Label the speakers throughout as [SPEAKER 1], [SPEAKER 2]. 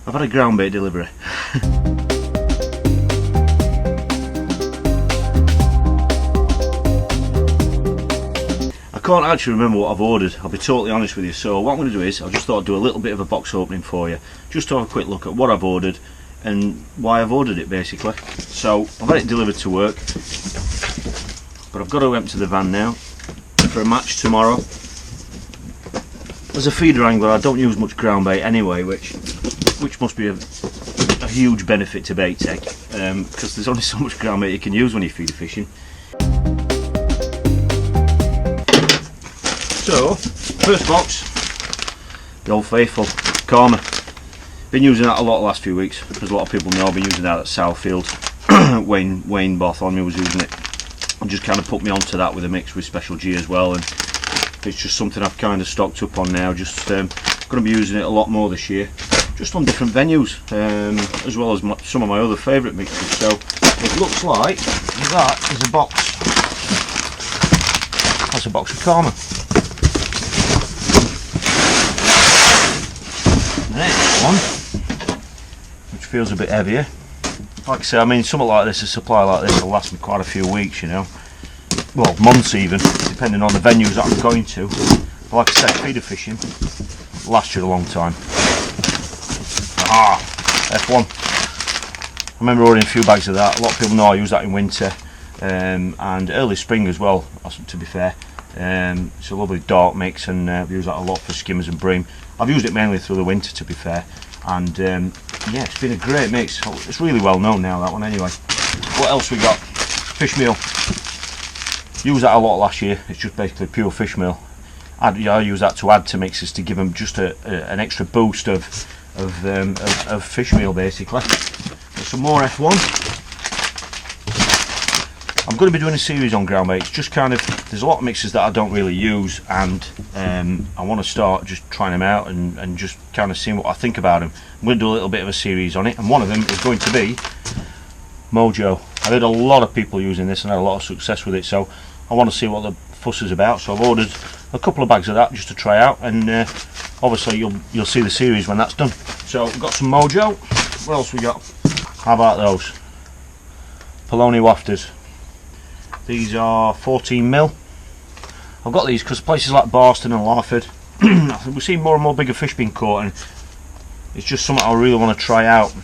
[SPEAKER 1] I've had a groundbait delivery. I can't actually remember what I've ordered, I'll be totally honest with you, so what I'm going to do is, I just thought I'd do a little bit of a box opening for you, just to have a quick look at what I've ordered and why I've ordered it basically. So I've had it delivered to work, but I've got to empty the van now for a match tomorrow. As a feeder angler I don't use much ground bait anyway, which must be a huge benefit to bait tech, because there's only so much ground bait you can use when you're feeder fishing. So, first box, the old faithful Karma. Been using that a lot the last few weeks, as a lot of people know. I've been using that at Southfield. Wayne Bartholomew was using it, and just kind of put me onto that with a mix with Special G as well, and it's just something I've kind of stocked up on now. Just going to be using it a lot more this year, just on different venues, as well as some of my other favourite mixes. So it looks like that is a box. That's a box of Karma. The next one, which feels a bit heavier. Like I say, I mean, something like this, a supply like this will last me quite a few weeks, you know. Well, months even, depending on the venues that I'm going to. But like I said, feeder fishing lasts you a long time. Aha! F1. I remember ordering a few bags of that. A lot of people know I use that in winter and early spring as well, to be fair. It's a lovely dark mix, and we use that a lot for skimmers and bream. I've used it mainly through the winter, to be fair, and yeah, it's been a great mix. It's really well known now, that one, anyway. What else we got? Fish meal. Used that a lot last year. It's just basically pure fish meal. I use that to add to mixes to give them just an extra boost of fish meal, basically. There's some more F1. I'm going to be doing a series on ground baits. Just kind of, there's a lot of mixes that I don't really use, and I want to start just trying them out and just kind of seeing what I think about them. I'm going to do a little bit of a series on it, and one of them is going to be Mojo. I've heard a lot of people using this and had a lot of success with it, so I want to see what the fuss is about. So I've ordered a couple of bags of that just to try out, and obviously you'll see the series when that's done. So we've got some Mojo. What else we got? How about those Poloni wafters? These are 14mm. I've got these because places like Barston and Larford, we're seeing more and more bigger fish being caught, and it's just something I really want to try out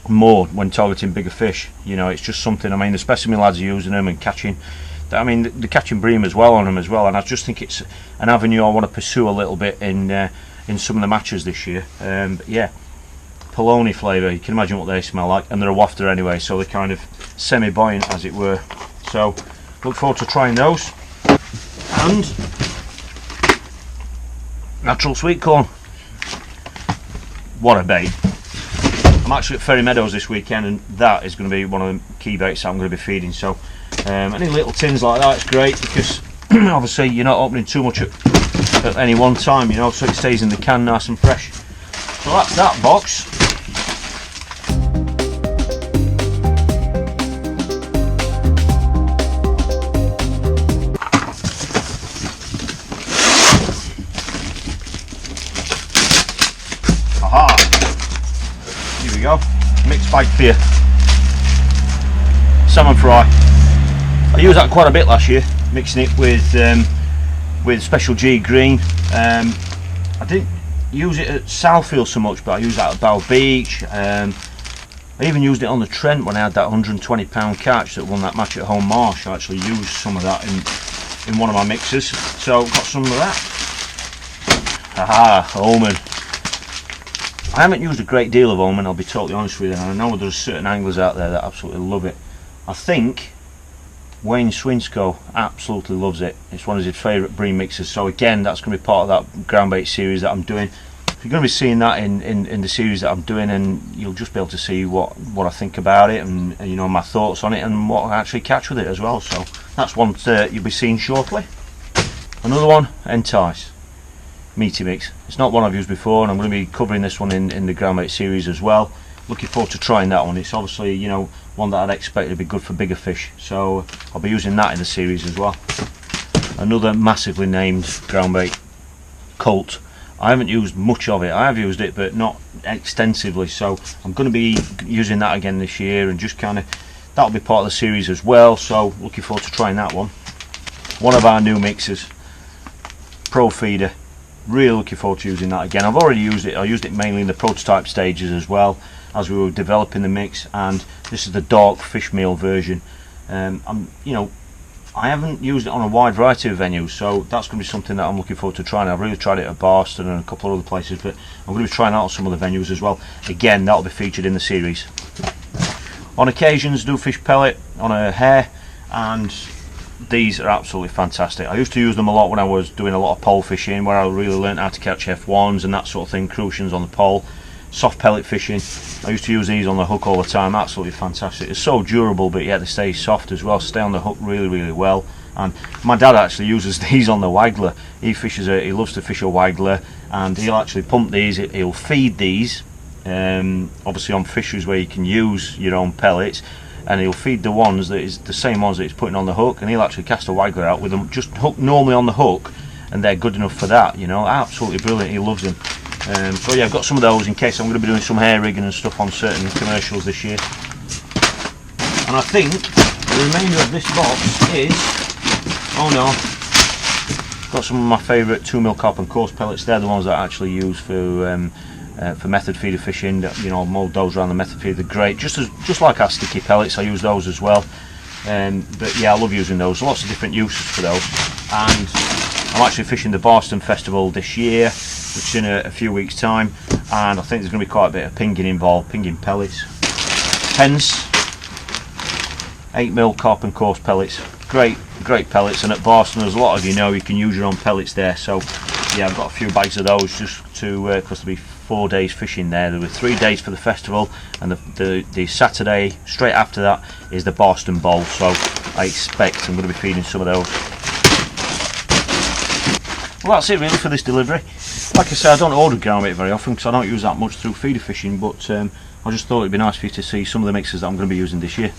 [SPEAKER 1] more when targeting bigger fish. You know, it's just something, I mean, the specimen lads are using them and catching, I mean, they're catching bream as well on them as well, and I just think it's an avenue I want to pursue a little bit in some of the matches this year. But yeah, Poloni flavour, you can imagine what they smell like, and they're a wafter anyway, so they're kind of semi-buoyant, as it were. So look forward to trying those. And natural sweet corn. What a bait. I'm actually at Ferry Meadows this weekend, and that is going to be one of the key baits that I'm going to be feeding. So any little tins like that is great, because obviously you're not opening too much at any one time, you know, so it stays in the can nice and fresh. So that's that box. Here we go, mixed bag for you. Salmon fry. I used that quite a bit last year, mixing it with Special G green. I didn't use it at Southfield so much, but I used that at Bow Beach. I even used it on the Trent when I had that £120 catch that won that match at Home Marsh. I actually used some of that in one of my mixes, so got some of that. Aha, Omen. I haven't used a great deal of Omen, I'll be totally honest with you, and I know there's certain anglers out there that absolutely love it. I think Wayne Swinscoe absolutely loves it. It's one of his favourite bream mixes, so again, that's going to be part of that groundbait series that I'm doing. You're going to be seeing that in the series that I'm doing, and you'll just be able to see what I think about it, and you know, my thoughts on it, and what I actually catch with it as well. So that's one you'll be seeing shortly. Another one, Entice meaty mix. It's not one I've used before, and I'm going to be covering this one in the groundbait series as well. Looking forward to trying that one. It's obviously, you know, one that I'd expect to be good for bigger fish, so I'll be using that in the series as well. Another massively named groundbait, Colt. I haven't used much of it. I have used it, but not extensively, so I'm going to be using that again this year, and just kind of, that'll be part of the series as well, so looking forward to trying that one. One of our new mixers, Pro Feeder, really looking forward to using that again. I've already used it. I used it mainly in the prototype stages as well as we were developing the mix, and this is the dark fish meal version. I haven't used it on a wide variety of venues, so that's going to be something that I'm looking forward to trying. I've really tried it at Boston and a couple of other places, but I'm going to be trying out on some other venues as well. Again, that'll be featured in the series. On occasions, do fish pellet on a hair, and these are absolutely fantastic. I used to use them a lot when I was doing a lot of pole fishing, where I really learned how to catch F1s and that sort of thing, crucians on the pole. Soft pellet fishing, I used to use these on the hook all the time. Absolutely fantastic. It's so durable, but yet they stay soft as well, stay on the hook really well. And my dad actually uses these on the waggler. He loves to fish a waggler, and he'll actually pump these. He'll feed these, obviously on fisheries where you can use your own pellets, and he'll feed the ones that is the same ones that he's putting on the hook, and he'll actually cast a waggler out with them just hooked normally on the hook, and they're good enough for that. Absolutely brilliant. He loves them. So yeah, I've got some of those in case I'm going to be doing some hair rigging and stuff on certain commercials this year. And I think the remainder of this box is, got some of my favourite 2mm carp and coarse pellets. They're the ones that I actually use for method feeder fishing. Mould those around the method feeder. They're great, just like our sticky pellets. I use those as well. But yeah, I love using those. Lots of different uses for those. And I'm actually fishing the Boston Festival this year, which is in a few weeks' time, and I think there's going to be quite a bit of pinging involved, pinging pellets. Hence, 8mm carp and coarse pellets. Great pellets, and at Boston, as a lot of you know, you can use your own pellets there. So yeah, I've got a few bags of those just to, because there'll be 4 days fishing there. There were 3 days for the festival, and the Saturday straight after that is the Boston Bowl. So I expect I'm going to be feeding some of those. Well, that's it really for this delivery. Like I say, I don't order groundbait very often because I don't use that much through feeder fishing, but I just thought it'd be nice for you to see some of the mixes that I'm going to be using this year.